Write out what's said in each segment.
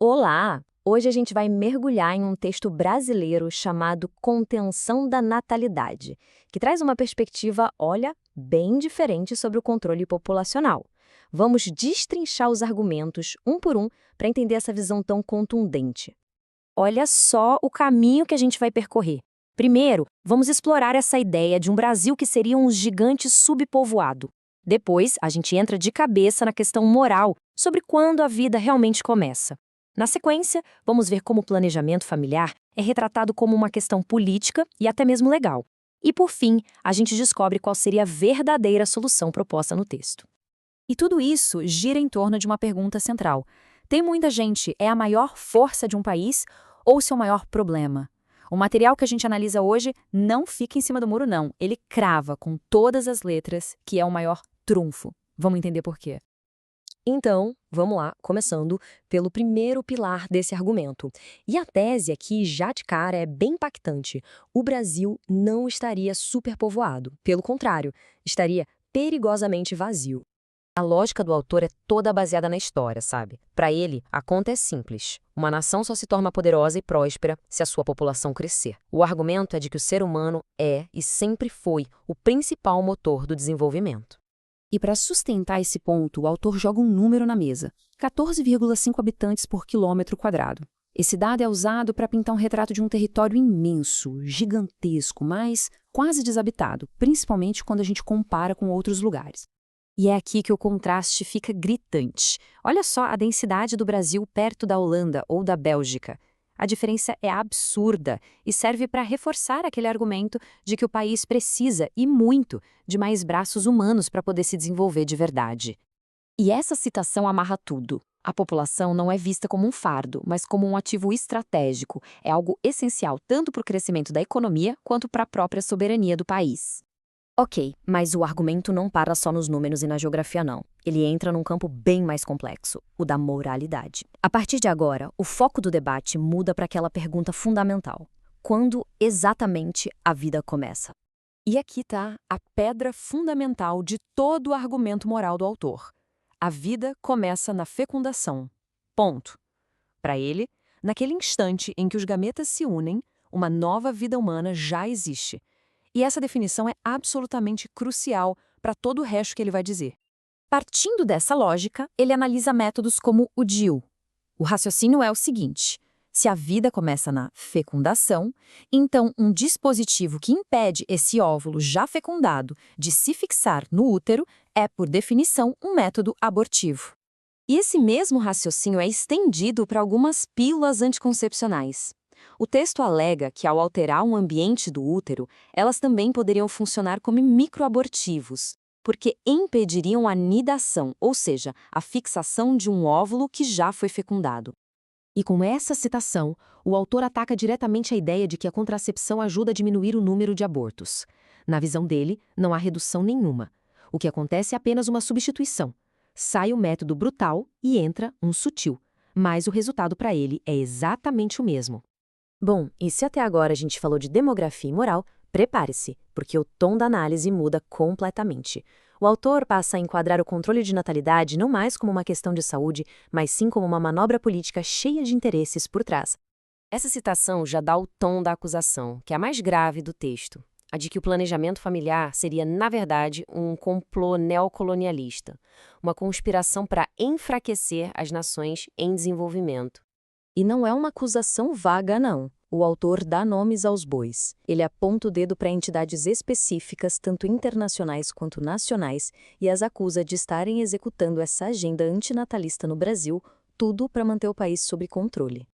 Olá! Hoje a gente vai mergulhar em um texto brasileiro chamado Contenção da Natalidade, que traz uma perspectiva, olha, bem diferente sobre o controle populacional. Vamos destrinchar os argumentos, um por um, para entender essa visão tão contundente. Olha só o caminho que a gente vai percorrer. Primeiro, vamos explorar essa ideia de um Brasil que seria um gigante subpovoado. Depois, a gente entra de cabeça na questão moral sobre quando a vida realmente começa. Na sequência, vamos ver como o planejamento familiar é retratado como uma questão política e até mesmo legal. E, por fim, a gente descobre qual seria a verdadeira solução proposta no texto. E tudo isso gira em torno de uma pergunta central. Tem muita gente, é a maior força de um país ou seu maior problema? O material que a gente analisa hoje não fica em cima do muro, não. Ele crava com todas as letras que é o maior trunfo. Vamos entender por quê. Então, vamos lá, começando pelo primeiro pilar desse argumento. E a tese aqui, já de cara, é bem impactante. O Brasil não estaria superpovoado. Pelo contrário, estaria perigosamente vazio. A lógica do autor é toda baseada na história, sabe? Para ele, a conta é simples. Uma nação só se torna poderosa e próspera se a sua população crescer. O argumento é de que o ser humano é e sempre foi o principal motor do desenvolvimento. E para sustentar esse ponto, o autor joga um número na mesa: 14,5 habitantes por quilômetro quadrado. Esse dado é usado para pintar um retrato de um território imenso, gigantesco, mas quase desabitado, principalmente quando a gente compara com outros lugares. E é aqui que o contraste fica gritante. Olha só a densidade do Brasil perto da Holanda ou da Bélgica. A diferença é absurda e serve para reforçar aquele argumento de que o país precisa, e muito, de mais braços humanos para poder se desenvolver de verdade. E essa citação amarra tudo. A população não é vista como um fardo, mas como um ativo estratégico. É algo essencial tanto para o crescimento da economia quanto para a própria soberania do país. Ok, mas o argumento não para só nos números e na geografia, não. Ele entra num campo bem mais complexo, o da moralidade. A partir de agora, o foco do debate muda para aquela pergunta fundamental: quando exatamente a vida começa? E aqui está a pedra fundamental de todo o argumento moral do autor. A vida começa na fecundação. Ponto. Para ele, naquele instante em que os gametas se unem, uma nova vida humana já existe. E essa definição é absolutamente crucial para todo o resto que ele vai dizer. Partindo dessa lógica, ele analisa métodos como o DIU. O raciocínio é o seguinte: se a vida começa na fecundação, então um dispositivo que impede esse óvulo já fecundado de se fixar no útero é, por definição, um método abortivo. E esse mesmo raciocínio é estendido para algumas pílulas anticoncepcionais. O texto alega que, ao alterar um ambiente do útero, elas também poderiam funcionar como microabortivos, porque impediriam a nidação, ou seja, a fixação de um óvulo que já foi fecundado. E com essa citação, o autor ataca diretamente a ideia de que a contracepção ajuda a diminuir o número de abortos. Na visão dele, não há redução nenhuma. O que acontece é apenas uma substituição. Sai o método brutal e entra um sutil, mas o resultado para ele é exatamente o mesmo. Bom, e se até agora a gente falou de demografia e moral, prepare-se, porque o tom da análise muda completamente. O autor passa a enquadrar o controle de natalidade não mais como uma questão de saúde, mas sim como uma manobra política cheia de interesses por trás. Essa citação já dá o tom da acusação, que é a mais grave do texto, a de que o planejamento familiar seria, na verdade, um complô neocolonialista, uma conspiração para enfraquecer as nações em desenvolvimento. E não é uma acusação vaga, não. O autor dá nomes aos bois. Ele aponta o dedo para entidades específicas, tanto internacionais quanto nacionais, e as acusa de estarem executando essa agenda antinatalista no Brasil, tudo para manter o país sob controle.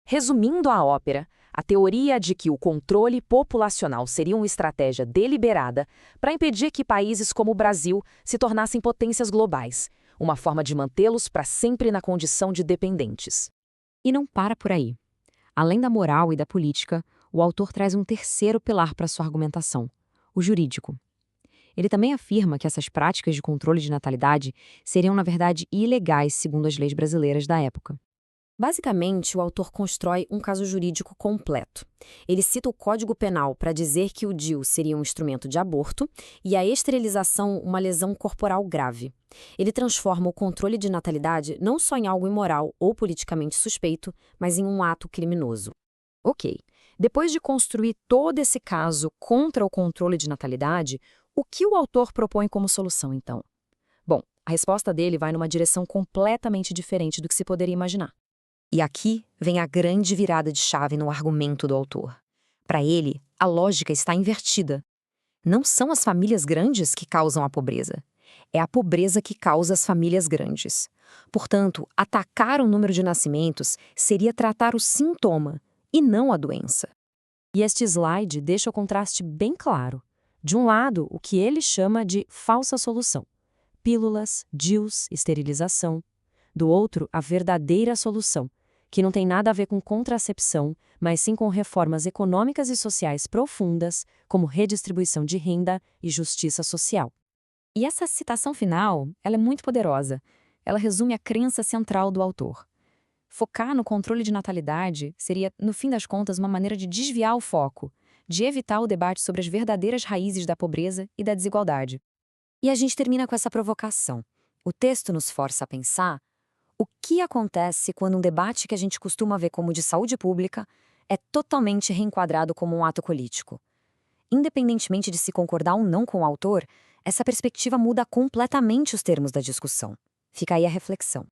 Resumindo a ópera, a teoria de que o controle populacional seria uma estratégia deliberada para impedir que países como o Brasil se tornassem potências globais, uma forma de mantê-los para sempre na condição de dependentes. E não para por aí. Além da moral e da política, o autor traz um terceiro pilar para sua argumentação: o jurídico. Ele também afirma que essas práticas de controle de natalidade seriam, na verdade, ilegais segundo as leis brasileiras da época. Basicamente, o autor constrói um caso jurídico completo. Ele cita o Código Penal para dizer que o DIU seria um instrumento de aborto e a esterilização uma lesão corporal grave. Ele transforma o controle de natalidade não só em algo imoral ou politicamente suspeito, mas em um ato criminoso. Ok. Depois de construir todo esse caso contra o controle de natalidade, o que o autor propõe como solução, então? Bom, a resposta dele vai numa direção completamente diferente do que se poderia imaginar. E aqui vem a grande virada de chave no argumento do autor. Para ele, a lógica está invertida. Não são as famílias grandes que causam a pobreza. É a pobreza que causa as famílias grandes. Portanto, atacar o número de nascimentos seria tratar o sintoma e não a doença. E este slide deixa o contraste bem claro. De um lado, o que ele chama de falsa solução. Pílulas, DIUs, esterilização. Do outro, a verdadeira solução, que não tem nada a ver com contracepção, mas sim com reformas econômicas e sociais profundas, como redistribuição de renda e justiça social. E essa citação final, ela é muito poderosa. Ela resume a crença central do autor. Focar no controle de natalidade seria, no fim das contas, uma maneira de desviar o foco, de evitar o debate sobre as verdadeiras raízes da pobreza e da desigualdade. E a gente termina com essa provocação. O texto nos força a pensar o que acontece quando um debate que a gente costuma ver como de saúde pública é totalmente reenquadrado como um ato político. Independentemente de se concordar ou não com o autor, essa perspectiva muda completamente os termos da discussão. Fica aí a reflexão.